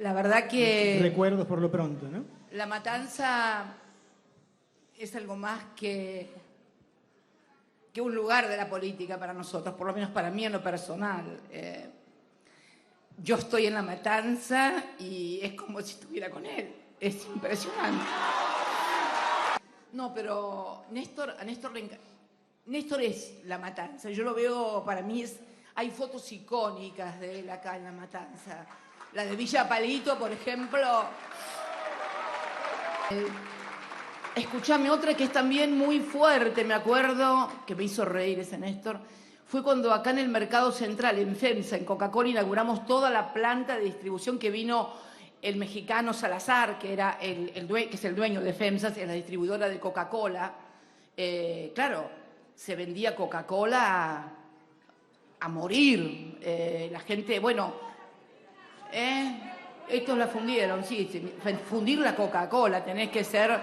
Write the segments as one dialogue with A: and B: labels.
A: La verdad que...
B: Recuerdos por lo pronto, ¿no?
A: La matanza es algo más que un lugar de la política para nosotros, por lo menos para mí en lo personal. Yo estoy en la matanza y es como si estuviera con él. Es impresionante. No, pero Néstor es la matanza. Yo lo veo, para mí hay fotos icónicas de él acá en la matanza. La de Villa Palito, por ejemplo. Escuchame, otra que es también muy fuerte, me acuerdo, que me hizo reír ese Néstor, fue cuando acá en el Mercado Central, en FEMSA, en Coca-Cola, inauguramos toda la planta de distribución que vino el mexicano Salazar, que es el dueño de FEMSA, es la distribuidora de Coca-Cola. Claro, se vendía Coca-Cola a morir. La gente, bueno, estos la fundieron, sí, fundir la Coca-Cola, tenés que ser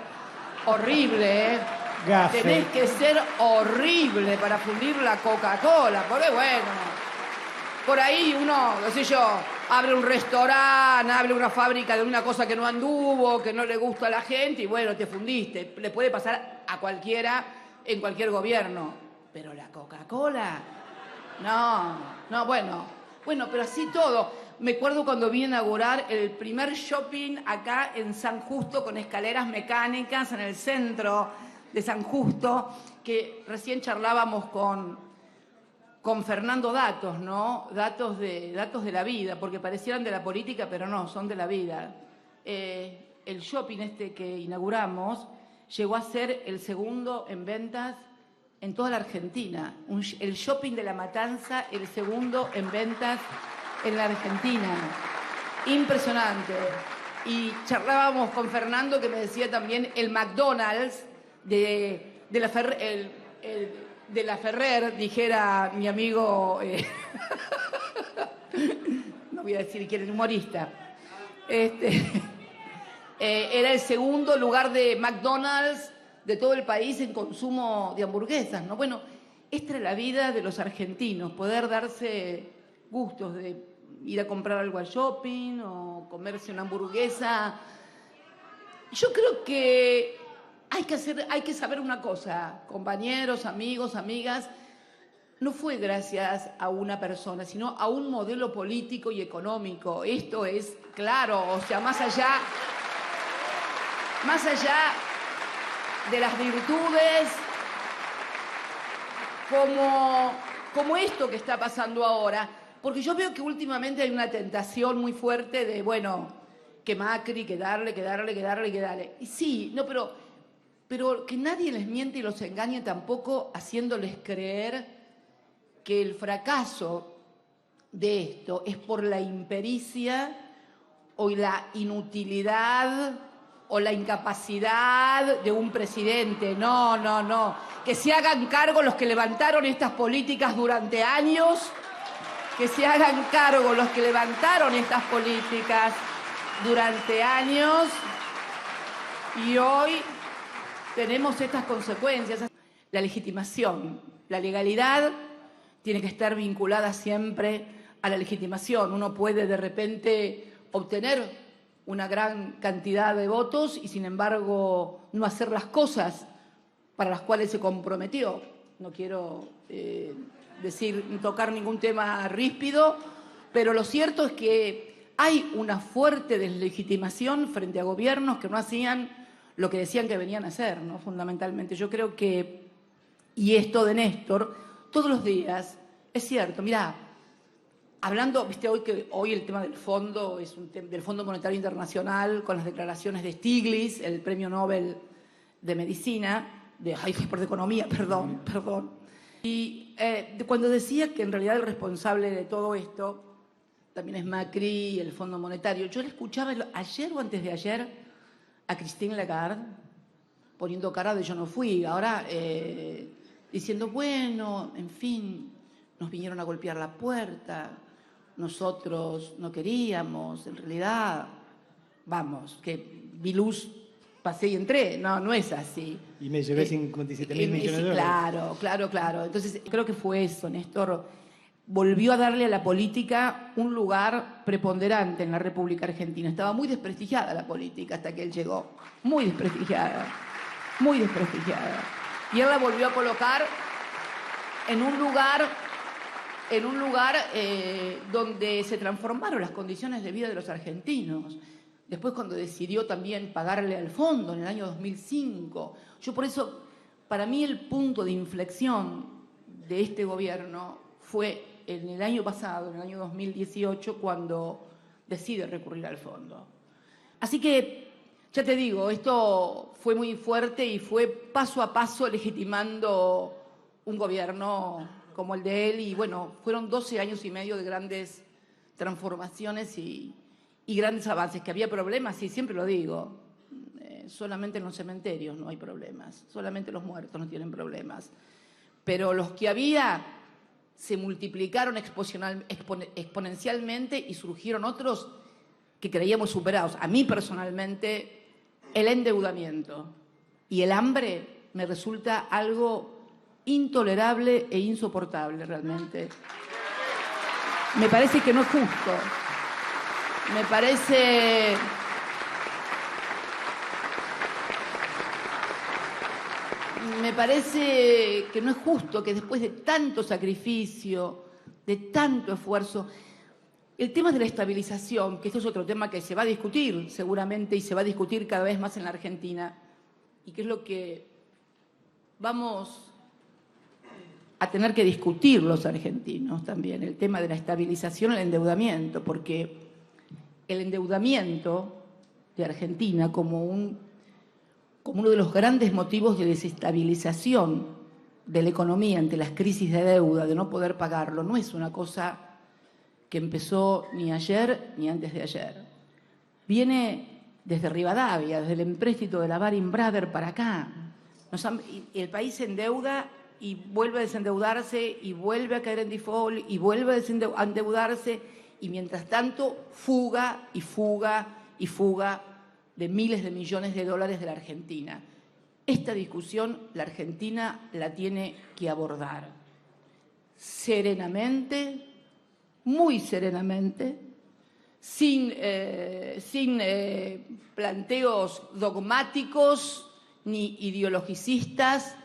A: horrible,
B: Gafe.
A: Tenés que ser horrible para fundir la Coca-Cola, porque bueno, por ahí uno, qué sé yo, abre un restaurante, abre una fábrica de una cosa que no anduvo, que no le gusta a la gente y bueno, te fundiste. Le puede pasar a cualquiera en cualquier gobierno, pero la Coca-Cola, no, bueno, pero así todo. Me acuerdo cuando vi inaugurar el primer shopping acá en San Justo con escaleras mecánicas en el centro de San Justo, que recién charlábamos con Fernando Datos, ¿no? Datos de la vida, porque parecieran de la política, pero no, son de la vida. El shopping este que inauguramos llegó a ser el segundo en ventas en toda la Argentina. El shopping de La Matanza, el segundo en ventas en la Argentina. Impresionante. Y charlábamos con Fernando, que me decía también el McDonald's de la Ferrer, dijera mi amigo, no voy a decir quién, el humorista, era el segundo lugar de McDonald's de todo el país en consumo de hamburguesas, ¿no? Bueno, esta es la vida de los argentinos, poder darse gustos de ir a comprar algo al shopping o comerse una hamburguesa. Yo creo que hay que saber una cosa, compañeros, amigos, amigas, no fue gracias a una persona, sino a un modelo político y económico. Esto es claro, o sea, más allá de las virtudes, como esto que está pasando ahora, porque yo veo que últimamente hay una tentación muy fuerte de, bueno, que Macri, que darle. Y sí, no, pero que nadie les miente y los engañe tampoco haciéndoles creer que el fracaso de esto es por la impericia o la inutilidad o la incapacidad de un presidente. No. Que se hagan cargo los que levantaron estas políticas durante años, que se hagan cargo los que levantaron estas políticas durante años y hoy tenemos estas consecuencias. La legitimación, la legalidad tiene que estar vinculada siempre a la legitimación. Uno puede de repente obtener una gran cantidad de votos y sin embargo no hacer las cosas para las cuales se comprometió. No quiero tocar ningún tema ríspido, pero lo cierto es que hay una fuerte deslegitimación frente a gobiernos que no hacían lo que decían que venían a hacer, ¿no? Fundamentalmente. Yo creo que, y esto de Néstor, todos los días, es cierto, mirá, hablando, viste, hoy el tema del fondo es del Fondo Monetario Internacional, con las declaraciones de Stiglitz, el premio Nobel de Medicina, de Economía, perdón. Y cuando decía que en realidad el responsable de todo esto también es Macri y el Fondo Monetario, yo le escuchaba ayer o antes de ayer a Christine Lagarde poniendo cara de yo no fui, ahora diciendo, bueno, en fin, nos vinieron a golpear la puerta, nosotros no queríamos, en realidad, vamos, que vi luz, pasé y entré, no es así.
B: Y me llevé 57.000 millones de dólares.
A: Claro. Entonces, creo que fue eso, Néstor. volvió a darle a la política un lugar preponderante en la República Argentina. Estaba muy desprestigiada la política hasta que él llegó. Muy desprestigiada. Muy desprestigiada. Y él la volvió a colocar en un lugar donde se transformaron las condiciones de vida de los argentinos. Después, cuando decidió también pagarle al fondo en el año 2005. Yo por eso, para mí el punto de inflexión de este gobierno fue en el año pasado, en el año 2018, cuando decide recurrir al fondo. Así que, ya te digo, esto fue muy fuerte y fue paso a paso legitimando un gobierno como el de él. Y bueno, fueron 12 años y medio de grandes transformaciones y grandes avances. Que había problemas, sí, siempre lo digo. Solamente en los cementerios no hay problemas. Solamente los muertos no tienen problemas. Pero los que había se multiplicaron exponencialmente y surgieron otros que creíamos superados. A mí personalmente, el endeudamiento y el hambre me resulta algo intolerable e insoportable realmente. Me parece que no es justo. Me parece que no es justo que después de tanto sacrificio, de tanto esfuerzo, el tema de la estabilización, que esto es otro tema que se va a discutir seguramente y se va a discutir cada vez más en la Argentina, y que es lo que vamos a tener que discutir los argentinos también, el tema de la estabilización, el endeudamiento, porque el endeudamiento de Argentina como uno de los grandes motivos de desestabilización de la economía ante las crisis de deuda, de no poder pagarlo, no es una cosa que empezó ni ayer ni antes de ayer. Viene desde Rivadavia, desde el empréstito de la Baring Brothers para acá. El país se endeuda y vuelve a desendeudarse y vuelve a caer en default y vuelve a endeudarse, y mientras tanto fuga y fuga y fuga de miles de millones de dólares de la Argentina. Esta discusión la Argentina la tiene que abordar serenamente, muy serenamente, sin planteos dogmáticos ni ideologicistas,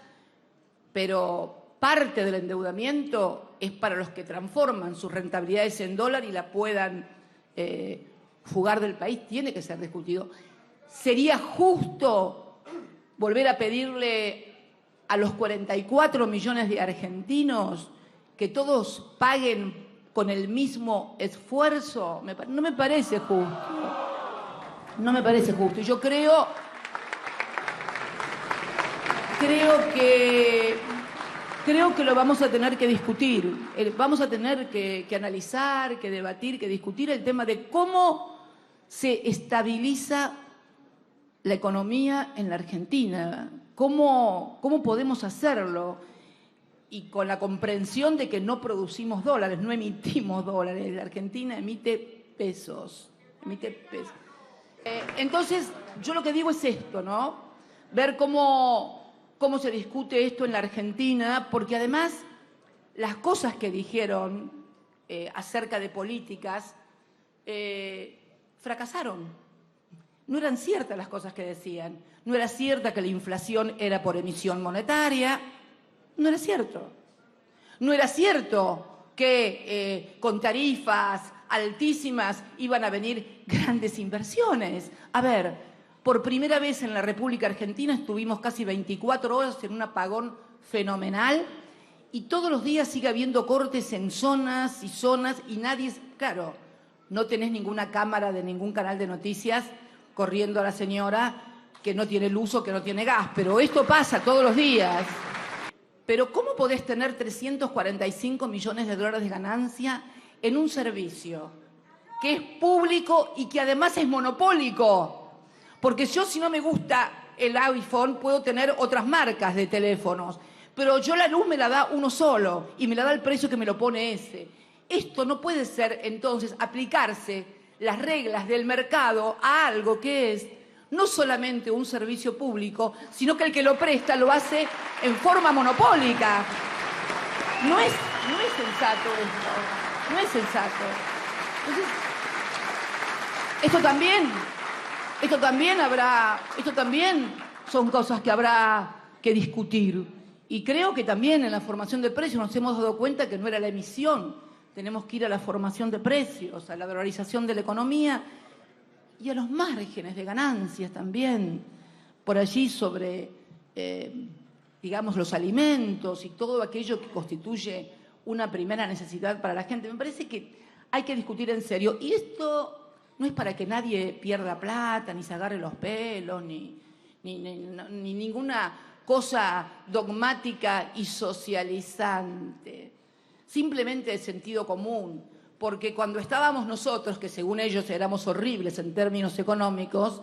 A: pero parte del endeudamiento es para los que transforman sus rentabilidades en dólar y la puedan fugar del país, tiene que ser discutido. ¿Sería justo volver a pedirle a los 44 millones de argentinos que todos paguen con el mismo esfuerzo? No me parece justo. No me parece justo. Y yo creo que lo vamos a tener que discutir. Vamos a tener que analizar, que debatir, que discutir el tema de cómo se estabiliza la economía en la Argentina. ¿Cómo podemos hacerlo? Y con la comprensión de que no producimos dólares, no emitimos dólares. La Argentina emite pesos. Entonces, yo lo que digo es esto, ¿no? Ver cómo se discute esto en la Argentina, porque además las cosas que dijeron acerca de políticas fracasaron. No eran ciertas las cosas que decían. No era cierta que la inflación era por emisión monetaria. No era cierto. No era cierto que con tarifas altísimas iban a venir grandes inversiones. A ver, por primera vez en la República Argentina estuvimos casi 24 horas en un apagón fenomenal y todos los días sigue habiendo cortes en zonas y nadie... Claro, no tenés ninguna cámara de ningún canal de noticias corriendo a la señora que no tiene luz o que no tiene gas, pero esto pasa todos los días. Pero ¿cómo podés tener 345 millones de dólares de ganancia en un servicio que es público y que además es monopólico? Porque yo, si no me gusta el iPhone, puedo tener otras marcas de teléfonos, pero yo la luz me la da uno solo y me la da el precio que me lo pone ese. Esto no puede ser, entonces, aplicarse las reglas del mercado a algo que es no solamente un servicio público, sino que el que lo presta lo hace en forma monopólica. no es sensato esto, no es sensato. Entonces, esto también son cosas que habrá que discutir. Y creo que también en la formación de precios nos hemos dado cuenta que no era la emisión. Tenemos que ir a la formación de precios, a la dolarización de la economía y a los márgenes de ganancias también. Por allí sobre, digamos, los alimentos y todo aquello que constituye una primera necesidad para la gente. Me parece que hay que discutir en serio. Y esto no es para que nadie pierda plata, ni se agarre los pelos, ni ninguna cosa dogmática y socializante. Simplemente de sentido común. Porque cuando estábamos nosotros, que según ellos éramos horribles en términos económicos,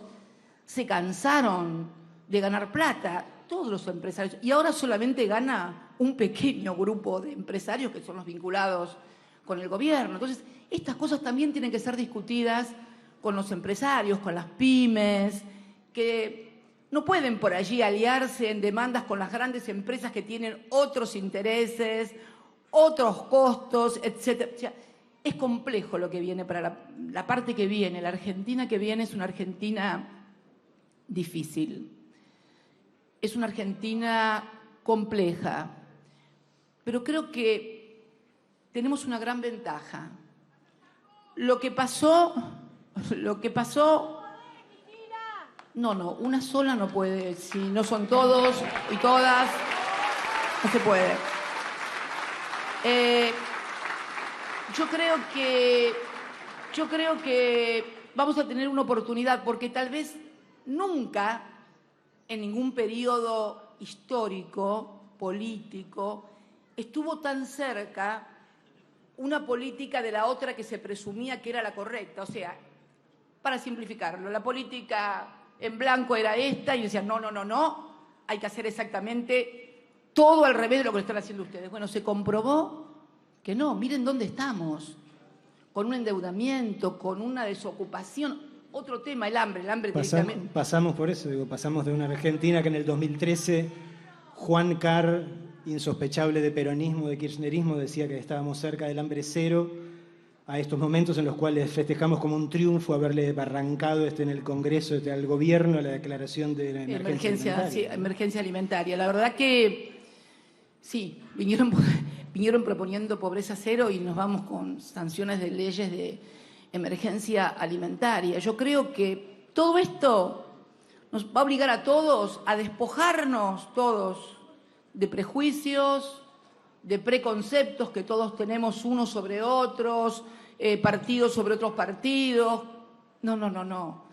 A: se cansaron de ganar plata todos los empresarios. Y ahora solamente gana un pequeño grupo de empresarios que son los vinculados con el gobierno. Entonces, estas cosas también tienen que ser discutidas con los empresarios, con las pymes, que no pueden por allí aliarse en demandas con las grandes empresas que tienen otros intereses, otros costos, etc. O sea, es complejo lo que viene para la parte que viene. La Argentina que viene es una Argentina difícil. Es una Argentina compleja. Pero creo que tenemos una gran ventaja. Lo que pasó... No, una sola no puede. Si no son todos y todas, no se puede. Yo creo que vamos a tener una oportunidad, porque tal vez nunca en ningún periodo histórico, político, estuvo tan cerca una política de la otra que se presumía que era la correcta. O sea, para simplificarlo, la política en blanco era esta y decían, no, hay que hacer exactamente todo al revés de lo que están haciendo ustedes. Bueno, se comprobó que no, miren dónde estamos, con un endeudamiento, con una desocupación. Otro tema, el hambre directamente.
B: Pasamos por eso, pasamos de una Argentina que en el 2013 Juan Carr, insospechable de peronismo, de kirchnerismo, decía que estábamos cerca del hambre cero, a estos momentos en los cuales festejamos como un triunfo haberle arrancado en el Congreso al gobierno la declaración de la emergencia alimentaria.
A: Sí, emergencia alimentaria. La verdad que sí, vinieron proponiendo pobreza cero y nos vamos con sanciones de leyes de emergencia alimentaria. Yo creo que todo esto nos va a obligar a todos a despojarnos todos de prejuicios, de preconceptos que todos tenemos unos sobre otros, partidos sobre otros partidos. No.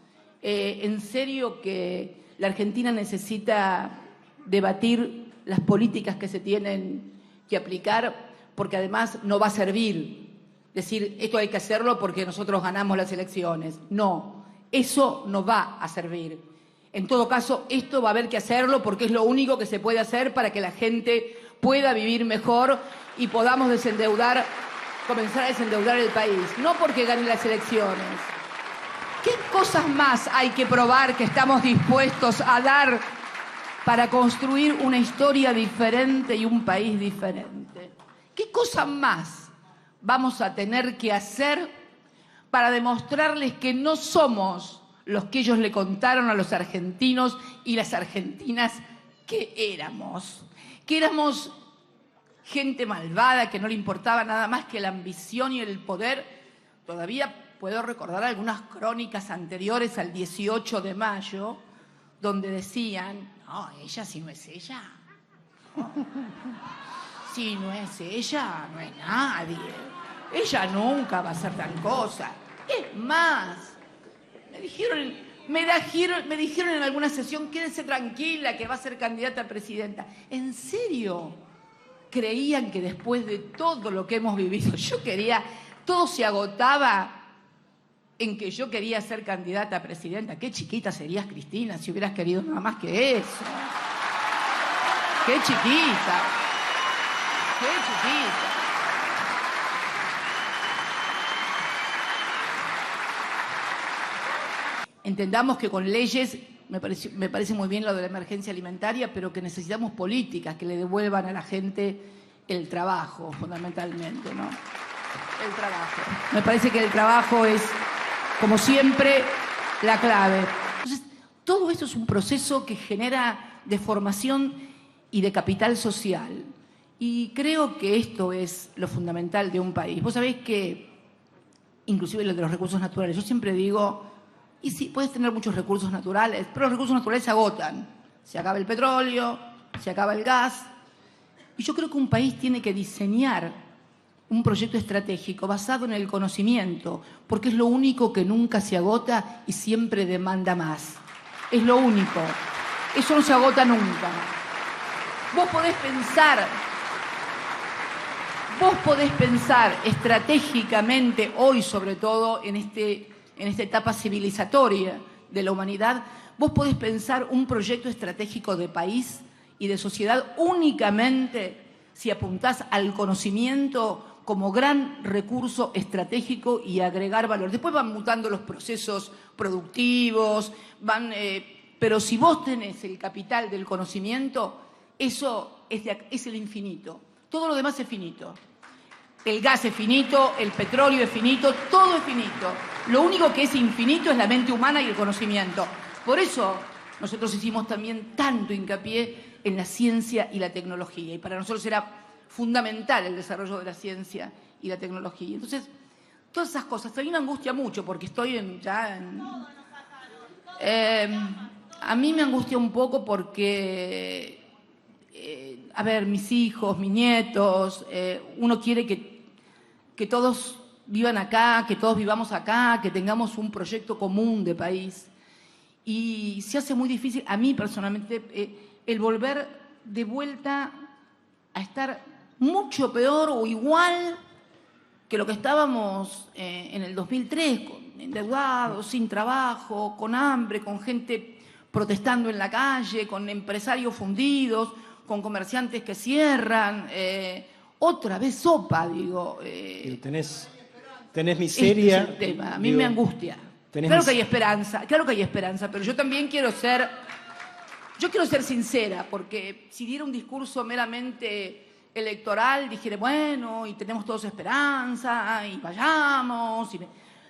A: En serio que la Argentina necesita debatir las políticas que se tienen que aplicar, porque además no va a servir decir esto hay que hacerlo porque nosotros ganamos las elecciones. No, eso no va a servir. En todo caso, esto va a haber que hacerlo porque es lo único que se puede hacer para que la gente pueda vivir mejor y podamos comenzar a desendeudar el país. No porque ganen las elecciones. ¿Qué cosas más hay que probar que estamos dispuestos a dar para construir una historia diferente y un país diferente? ¿Qué cosas más vamos a tener que hacer para demostrarles que no somos los que ellos le contaron a los argentinos y las argentinas que éramos? Que éramos gente malvada, que no le importaba nada más que la ambición y el poder. Todavía puedo recordar algunas crónicas anteriores al 18 de mayo, donde decían, no, ella si no es ella. Si no es ella, no es nadie. Ella nunca va a hacer tal cosa. Es más, me dijeron en alguna sesión, quédese tranquila que va a ser candidata a presidenta. ¿En serio creían que después de todo lo que hemos vivido, todo se agotaba en que yo quería ser candidata a presidenta? Qué chiquita serías, Cristina, si hubieras querido nada más que eso. Qué chiquita. Qué chiquita. Entendamos que con leyes, me parece muy bien lo de la emergencia alimentaria, pero que necesitamos políticas que le devuelvan a la gente el trabajo, fundamentalmente, ¿no? El trabajo. Me parece que el trabajo es, como siempre, la clave. Entonces, todo esto es un proceso que genera de formación y de capital social. Y creo que esto es lo fundamental de un país. Vos sabés que, inclusive lo de los recursos naturales, yo siempre digo, y sí, puedes tener muchos recursos naturales, pero los recursos naturales se agotan. Se acaba el petróleo, se acaba el gas. Y yo creo que un país tiene que diseñar un proyecto estratégico basado en el conocimiento, porque es lo único que nunca se agota y siempre demanda más. Es lo único. Eso no se agota nunca. Vos podés pensar estratégicamente hoy, sobre todo en esta etapa civilizatoria de la humanidad, vos podés pensar un proyecto estratégico de país y de sociedad únicamente si apuntás al conocimiento como gran recurso estratégico y agregar valor. Después van mutando los procesos productivos, pero si vos tenés el capital del conocimiento, eso es el infinito. Todo lo demás es finito. El gas es finito, el petróleo es finito, todo es finito. Lo único que es infinito es la mente humana y el conocimiento. Por eso nosotros hicimos también tanto hincapié en la ciencia y la tecnología. Y para nosotros era fundamental el desarrollo de la ciencia y la tecnología. Entonces, todas esas cosas. A mí me angustia mucho porque estoy a mí me angustia un poco porque, a ver, mis hijos, mis nietos, uno quiere que todos vivan acá, que todos vivamos acá, que tengamos un proyecto común de país. Y se hace muy difícil, a mí personalmente, el volver de vuelta a estar mucho peor o igual que lo que estábamos en el 2003, endeudados, sin trabajo, con hambre, con gente protestando en la calle, con empresarios fundidos, con comerciantes que cierran. Otra vez sopa, digo.
B: Tenés miseria.
A: Este es el tema. A mí me angustia. Claro que hay esperanza, pero yo también quiero ser sincera, porque si diera un discurso meramente electoral, dijera, bueno, y tenemos todos esperanza, y vayamos.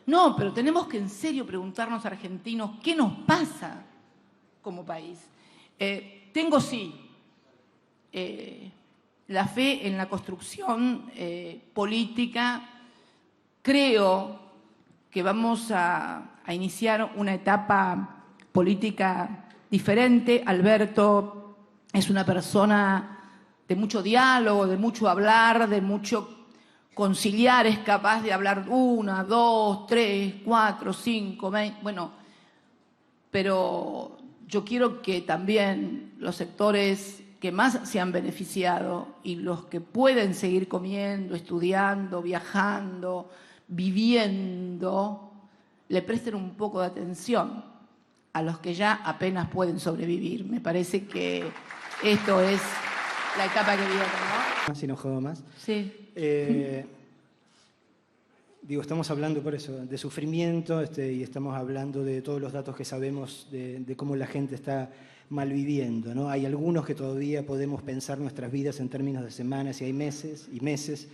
A: No, pero tenemos que en serio preguntarnos, argentinos, ¿qué nos pasa como país? Tengo sí la fe en la construcción política. Creo que vamos a iniciar una etapa política diferente. Alberto es una persona de mucho diálogo, de mucho hablar, de mucho conciliar, es capaz de hablar 1, 2, 3, 4, 5, 20, bueno, pero yo quiero que también los sectores que más se han beneficiado y los que pueden seguir comiendo, estudiando, viajando, viviendo, le presten un poco de atención a los que ya apenas pueden sobrevivir. Me parece que esto es la etapa que viene, ¿no?
B: Si no juego más.
A: Sí.
B: Estamos hablando por eso, de sufrimiento, y estamos hablando de todos los datos que sabemos de cómo la gente está malviviendo, ¿no? Hay algunos que todavía podemos pensar nuestras vidas en términos de semanas y hay meses y meses,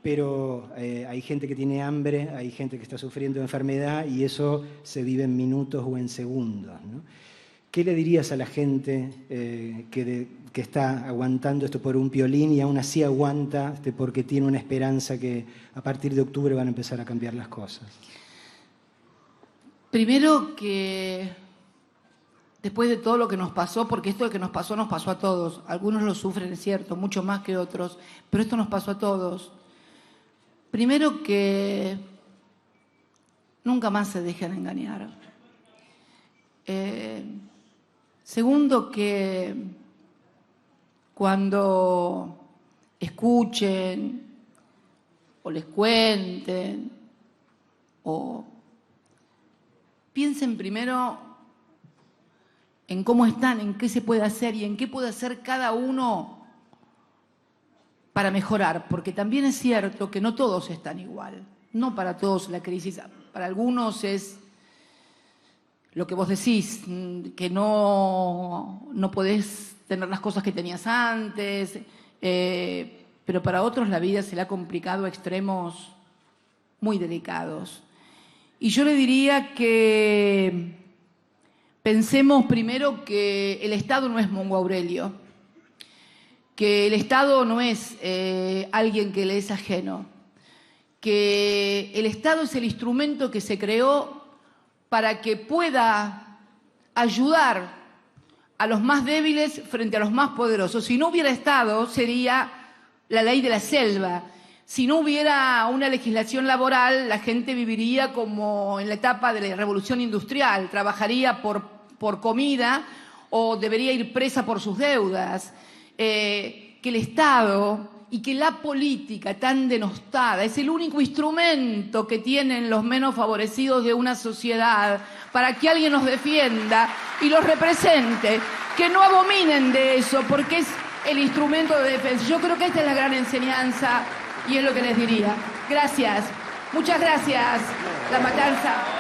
B: pero hay gente que tiene hambre, hay gente que está sufriendo enfermedad y eso se vive en minutos o en segundos, ¿no? ¿Qué le dirías a la gente que está aguantando esto por un piolín y aún así aguanta porque tiene una esperanza que a partir de octubre van a empezar a cambiar las cosas?
A: Primero que después de todo lo que nos pasó, porque esto que nos pasó a todos, algunos lo sufren, es cierto, mucho más que otros, pero esto nos pasó a todos. Primero que nunca más se dejen engañar. Segundo, que cuando escuchen o les cuenten o piensen primero en cómo están, en qué se puede hacer y en qué puede hacer cada uno para mejorar, porque también es cierto que no todos están igual, no para todos la crisis, para algunos es lo que vos decís, que no podés tener las cosas que tenías antes, pero para otros la vida se le ha complicado a extremos muy delicados. Y yo le diría que pensemos primero que el Estado no es Mongo Aurelio, que el Estado no es alguien que le es ajeno, que el Estado es el instrumento que se creó para que pueda ayudar a los más débiles frente a los más poderosos. Si no hubiera Estado, sería la ley de la selva. Si no hubiera una legislación laboral, la gente viviría como en la etapa de la revolución industrial, trabajaría por comida o debería ir presa por sus deudas. Que el Estado y que la política tan denostada es el único instrumento que tienen los menos favorecidos de una sociedad para que alguien los defienda y los represente, que no abominen de eso porque es el instrumento de defensa. Yo creo que esta es la gran enseñanza y es lo que les diría. Gracias. Muchas gracias. La Matanza.